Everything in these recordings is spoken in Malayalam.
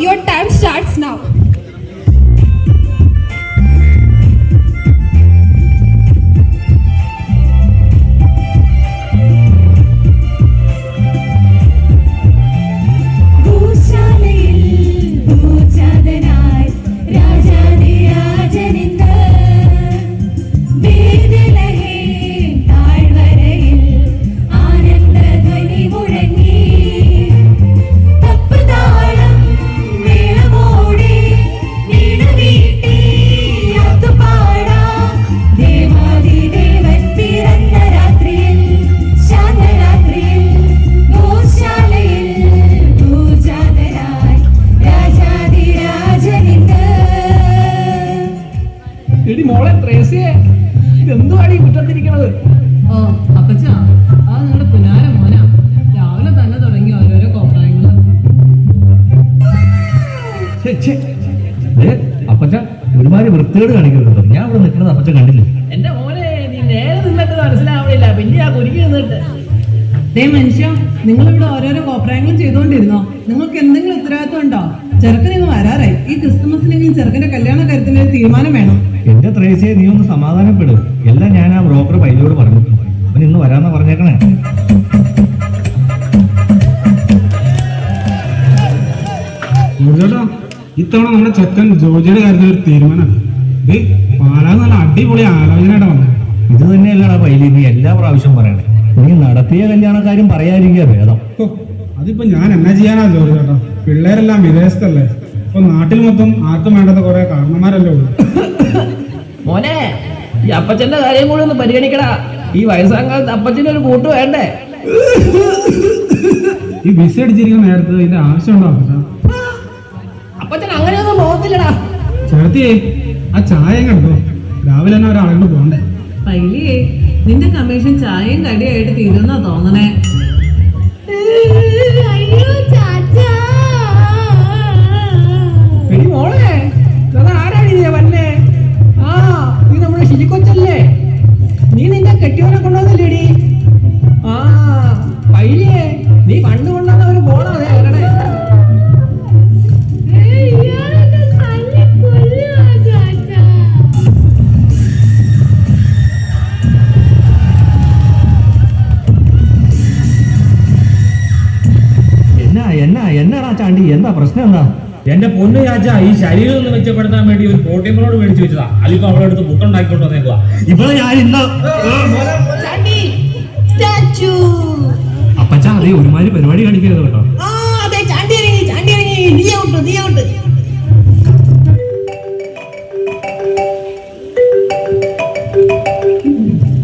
your time starts now. അപ്പച്ച ഒരുമാതിരി വൃത്തിയോട് കാണിക്കുന്നുണ്ടോ? ഞാൻ ഇവിടെ നിൽക്കുന്നത് അപ്പച്ച കണ്ടില്ല. എന്റെ മോനെ, നീ നേരെ നിന്നിട്ട് മനസ്സിലാവണില്ല, പിന്നെ ആ കുരുക്കി നിന്നിട്ട്. മനുഷ്യ, നിങ്ങളിവിടെ ഓരോരോ കോപ്രായങ്ങളും ചെയ്തുകൊണ്ടിരുന്നോ? നിങ്ങൾക്ക് എന്തെങ്കിലും ഉത്തരവാദിത്വം ഉണ്ടോ? ചെറുക്കൻ ഇന്ന് വരാറായി. ഈ ക്രിസ്തുമസിനെങ്കിലും ചെറുക്കന്റെ കല്യാണ കാര്യത്തിന് ഒരു തീരുമാനം വേണം. എന്റെ ത്രേസ്യെ, നീ ഒന്ന് സമാധാനപ്പെടും. എല്ലാം ഞാൻ ആ ബ്രോക്കർ പൈലോട് പറഞ്ഞിട്ടുണ്ട്. അവൻ ഇന്ന് വരാന്നാ പറഞ്ഞേക്കണേ. ഇത്തവണ നമ്മുടെ ചെക്കൻ ജോജിയുടെ കാര്യത്തിൽ ഒരു തീരുമാനം. പാലാന്ന് നല്ല അടിപൊളി ആലോചനയായിട്ട് വന്നത്. ഇത് തന്നെയല്ലടാ പൈലി, നീ എല്ലാ പ്രാവശ്യം പറയണേ. നീ നടത്തിയ കല്യാണ കാര്യം പറയാതിരിക്കുക ഭേദം. അതിപ്പോ ഞാൻ എന്നാ ചെയ്യാനാ ജോലി ചേട്ടാ? പിള്ളേരെല്ലാം വിദേശത്തല്ലേ. ഇപ്പൊ നാട്ടിൽ മൊത്തം ആർക്കും വേണ്ടത് കുറെ കാരണന്മാരല്ലേ ഉള്ളൂ. മോനെ, ഈ അപ്പച്ചന്റെ കാര്യം കൂടി ഒന്ന് പരിഗണിക്കടാ. ഈ വയസ്സാം കാലത്ത് അപ്പച്ചന് ഒരു കൂട്ട് വേണ്ടേ? ഈ ബിസി അടിച്ചിരിക്കുന്ന നേരത്ത് ഇതിന്റെ ആവശ്യമുണ്ടോ അപ്പച്ചൻ? അങ്ങനെയൊന്നും പോകത്തില്ലടാ. ചേർത്തിയേ, ആ ചായ കണ്ടോ? രാവിലെ തന്നെ ഒരാളോട് പോണ്ടേ? പൈലിയേ, നിന്റെ കമ്മീഷൻ ചായയും കടിയായിട്ട് തീരുന്നാ തോന്നണേ. മോളെ, ആരാണ് വന്നേ? ആ, നീ നമ്മുടെ ശിശിക്കൊച്ചല്ലേ? നീ നിന്റെ കെട്ടിയോനെ കൊണ്ടുവന്നില്ലേടി? ആ പൈലിയേ, നീ പണ്ട് കൊണ്ടുവന്ന ഒരു ബോളാണ് വരണേ. എന്നാടാ ചാണ്ടി, എന്താ പ്രശ്നം? എന്താ? എന്റെ പൊന്നു ചാച്ച, ഈ ശരീരം ഒന്ന് മെച്ചപ്പെടുത്താൻ വേണ്ടി ഒരു പ്രോട്ടീൻ പൗഡർ മേടിച്ചു വെച്ചതാ. അതിപ്പോ അവളെ അടുത്ത് മുട്ടുണ്ടാക്കിക്കൊണ്ട് വന്നേക്കുക. ഇവിടെ ഞാൻ ഇന്ന് അപ്പച്ച അതേ ഒരുമാതിരി പരിപാടി കാണിക്കരുത് കേട്ടോ.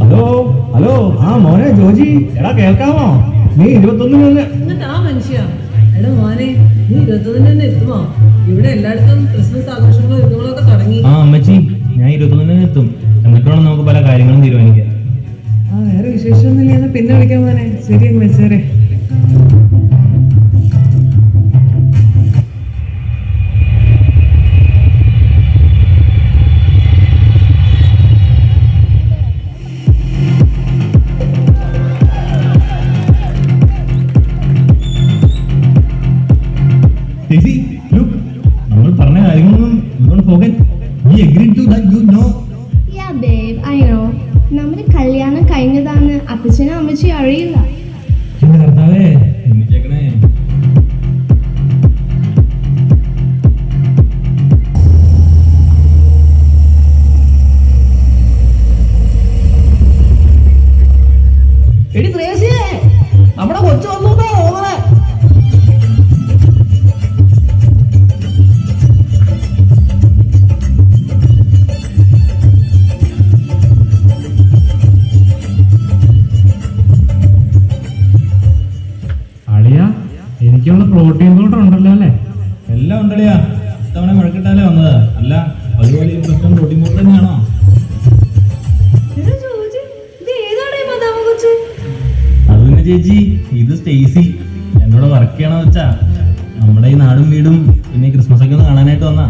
ഹലോ ഹലോ, ആ മോനെ ജോജി, എടാ കേൾക്കാമോ? നീ 21 മനുഷ്യ, എടാ മോനെ, നീ 21 തന്നെ എത്തുമോ? ഇവിടെ എല്ലായിടത്തും ക്രിസ്മസ് ആഘോഷങ്ങളും യുദ്ധങ്ങളും ഒക്കെ തുടങ്ങി. ആ അമ്മച്ചി, ഞാൻ 21 എത്തും. എന്നിട്ട് വേണം നമുക്ക് പല കാര്യങ്ങളും തീരുമാനിക്കാം. ആ, വേറെ വിശേഷമൊന്നുമില്ല. പിന്നെ വിളിക്കാൻ മോനെ. ശരി വെച്ചേരെ. നമ്മൾ പറഞ്ഞ കാര്യങ്ങളൊന്നും പോകാൻ. നമ്മുടെ കല്യാണം കഴിഞ്ഞതാന്ന് അപ്പച്ചനും അമ്മച്ചിയും അറിയില്ല. എടി ത്രേസ്യേ, നമ്മുടെ കൊച്ചു വന്നു തോന്നണേ. എനിക്കുള്ള പ്രോട്ടീൻ പൗഡർ ഉണ്ടല്ലോ അല്ലേ? എല്ലാം ഉണ്ടല്ലയാ. ഇത്തവണ മുഴക്കിട്ടാലേ വന്നത്. അല്ല, അതുപോലെ പ്രശ്നം പ്രോട്ടീൻ പൗഡർ തന്നെയാണോ? അത് പിന്നെ ചേച്ചി, ഇത് സ്റ്റേസി എന്നോട് വർക്ക് ചെയ്യണമെന്ന് വെച്ചാ നമ്മുടെ ഈ നാടും വീടും പിന്നെ ക്രിസ്മസ് ഒക്കെ ഒന്ന് കാണാനായിട്ട് വന്നാ.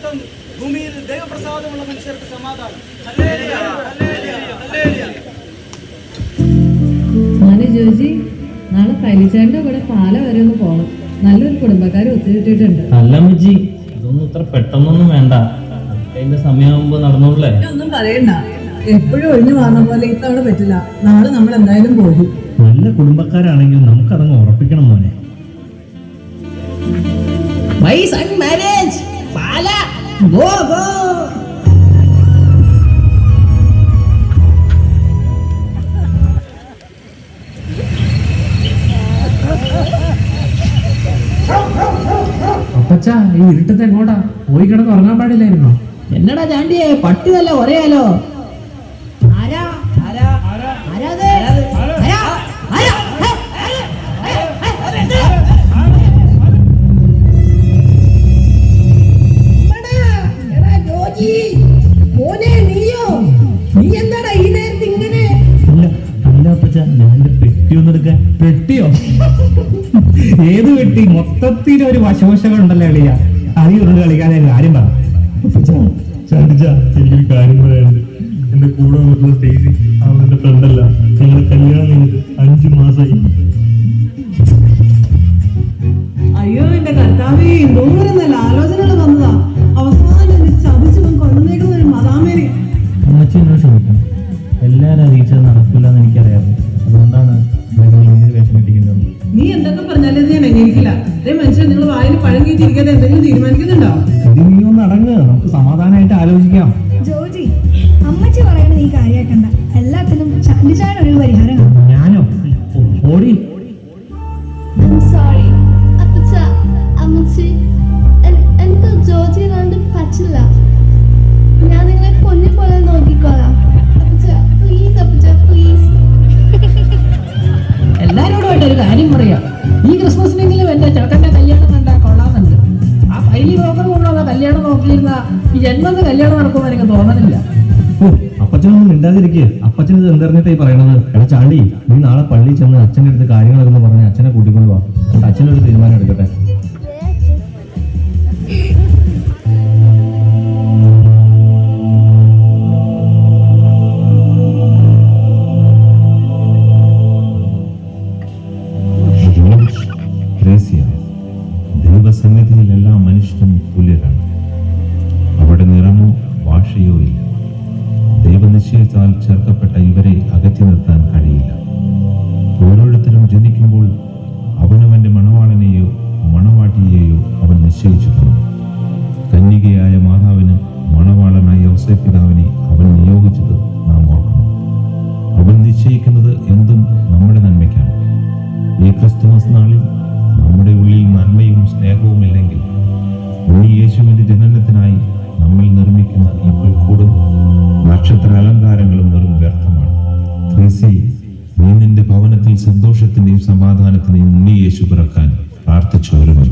മഹത്വം, ഭൂമിയിൽ ദൈവപ്രസാദമുള്ള മനുഷ്യർക്ക് സമാധാനം. മോനെ ജോജി, നാളെ പലിച്ചാന്റെ കൂടെ പാല വരെ ഒന്ന് പോണം. നല്ലൊരു കുടുംബക്കാരെ ഒത്തുകിട്ടിയിട്ടുണ്ട്. അല്ല അമ്മച്ചി, ഇതൊന്നും ഇത്ര പെട്ടെന്നൊന്നും വേണ്ട. അതിന്റെ സമയമാകുമ്പോ നടന്നോളേ. ഒന്നും പറയണ്ട, എപ്പോഴും ഒഴിഞ്ഞു മാറുന്ന പോലെ ഇത്തവണ പറ്റില്ല. നാളെ നമ്മൾ എന്തായാലും പോകും. നല്ല കുടുംബക്കാരാണെങ്കിൽ നമുക്കതങ്ങ് ഉറപ്പിക്കണം മോനെ. My son marriage. Pala. Go, go. അപ്പച്ചാ, ഈ ഇരുട്ടത്തെ എങ്ങോട്ടാ? പോയി കിടന്ന് ഉറങ്ങാൻ പാടില്ലായിരുന്നോ? എന്നടാ ചാണ്ടിയെ, പട്ടി നല്ല ഒരേയാലോ. ആരാ ആരാ ആരാ ആരാ ആരാ മോനെ, നീയോ? നീ എന്താടാ ഈ നേരത്തെ ഇങ്ങനെ? അല്ല അപ്പച്ചാ, ഞാൻ എന്റെ പെട്ടി ഒന്ന് എടുക്കാൻ. പെട്ടിയോ? ഏത് പെട്ടി? മൊത്തത്തിൽ ഒരു വശവശകളുണ്ടല്ലോ എളിയ. അറിയുണ്ട് കളിക്കാനേ. കാര്യം പറ. എനിക്കൊരു കാര്യം പറയാനുണ്ട്. എന്റെ കൂടെ വന്നിട്ടുള്ള സ്റ്റേസി അവളുടെ ഫ്രണ്ടല്ല. ഞങ്ങളുടെ കല്യാണം കഴിഞ്ഞിട്ട് 5 മാസമായി. അയ്യോ എന്റെ കർത്താവേ, ദൂരെ നല്ല ആലോചനകൾ വന്നതാ. അവസാനം ചതിച്ചു കൊണ്ടുവന്നേക്കുന്ന ഒരു മതാമേരി. അമ്മച്ചി എന്നോട് ക്ഷമിക്കണം. എല്ലാവരും അറിയിച്ചത് നടക്കില്ല എന്ന് എനിക്കറിയാതെ. അതുകൊണ്ടാണ് ഇങ്ങനെ വേഷം കെട്ടിക്കുന്നത്. നീ എന്തൊക്കെ പറഞ്ഞാലും ഇത് ഞാൻ അംഗീകരിക്കില്ല. അതേ മനുഷ്യൻ നിങ്ങൾ വായിൽ പഴകിയിട്ടിരിക്കാതെ എന്തെങ്കിലും തീരുമാനിക്കുന്നുണ്ടോ? നീ ഒന്ന് അടങ്ങ്, നമുക്ക് സമാധാനമായിട്ട് ആലോചിക്കാം. ജോജി, അമ്മച്ചി പറയണ നീ കാര്യാക്കണ്ട. എല്ലാത്തിനും ചാണ്ടിച്ചാൻ ഒരു പരിഹാരം. ഞാനോ? ഓടി. സോറി അപ്പച്ച, അമ്മച്ചി, എനിക്ക് ജോജി കണ്ട് പറ്റില്ല. ഞാൻ നിങ്ങളെ പൊന്നി പോലെ നോക്കിക്കോളാം. അപ്പച്ച പ്ലീസ്, അപ്പച്ച പ്ലീസ്. എല്ലാരോടുമായിട്ട് ഒരു കാര്യം പറയാം. ഈ ക്രിസ്മസിനെങ്കിലും എന്റെ ചേട്ടന്റെ കല്യാണം കണ്ടാ കൊള്ളാമെന്നുണ്ട്. ആ പൈലി ബ്രോക്കർ കൊണ്ടുള്ള കല്യാണം നോക്കിയിരുന്ന ഈ ജന്മത്തെ കല്യാണം നടക്കുമെന്ന് എനിക്ക് തോന്നുന്നില്ല. അപ്പച്ചനൊന്നും മിണ്ടാതിരിക്കുക. അപ്പച്ചൻ ഇത് എന്തറിഞ്ഞിട്ടായി പറയണത്? എടാ ചാണ്ടി, നീ നാളെ പള്ളിയിൽ ചെന്ന് അച്ഛൻ്റെ അടുത്ത് കാര്യങ്ങളൊക്കെ പറഞ്ഞ് അച്ഛനെ കൂട്ടിക്കൊണ്ട് പോവാ. എന്നിട്ട് അച്ഛനൊരു തീരുമാനം എടുക്കട്ടെ. ദൈവസന്നിധിയിൽ എല്ലാ മനുഷ്യരും തുല്യരാണ്. അവിടെ നിറമോ ഭാഷയോ ഇല്ല. ദൈവനിശ്ചയത്താൽ ചേർക്കപ്പെട്ട ഇവരെ അകറ്റി നിർത്താൻ കഴിയില്ല. ഓരോരുത്തരും ജനിക്കുമ്പോൾ അവനവന്റെ മണവാളനെയോ മണവാട്ടിയെയോ അവൻ നിശ്ചയിച്ചിട്ടുണ്ട്. കന്യകയായ മാതാവിന് മണവാളനായ ഔസേപ്പിതാവിനെ അവൻ നിയോഗിച്ചത് നാം ഓർക്കണം. അവൻ നിശ്ചയിക്കുന്നത് എന്തും നമ്മുടെ നന്മയ്ക്കാണ്. ഈ ക്രിസ്തുമസ് നാളിൽ നമ്മുടെ ഉള്ളിൽ നന്മയും സ്നേഹവും ഇല്ലെങ്കിൽ ഉണ്ണി യേശുവിന്റെ ജനനത്തിനായി നമ്മൾ നിർമ്മിക്കുന്ന ഈ പുൽക്കൂടും നക്ഷത്ര അലങ്കാരങ്ങളും വെറും വ്യർത്ഥമാണ്. ത്രീസി, നീ നിന്റെ ഭവനത്തിൽ സന്തോഷത്തിന്റെയും സമാധാനത്തിന്റെയും ഉണ്ണി യേശു പിറക്കാൻ പ്രാർത്ഥിച്ചു വരുന്നു.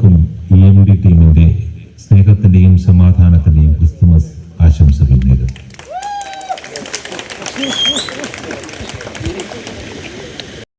ഏവർക്കും EMD ടീമിന്റെ സ്നേഹത്തിന്റെയും സമാധാനത്തിന്റെയും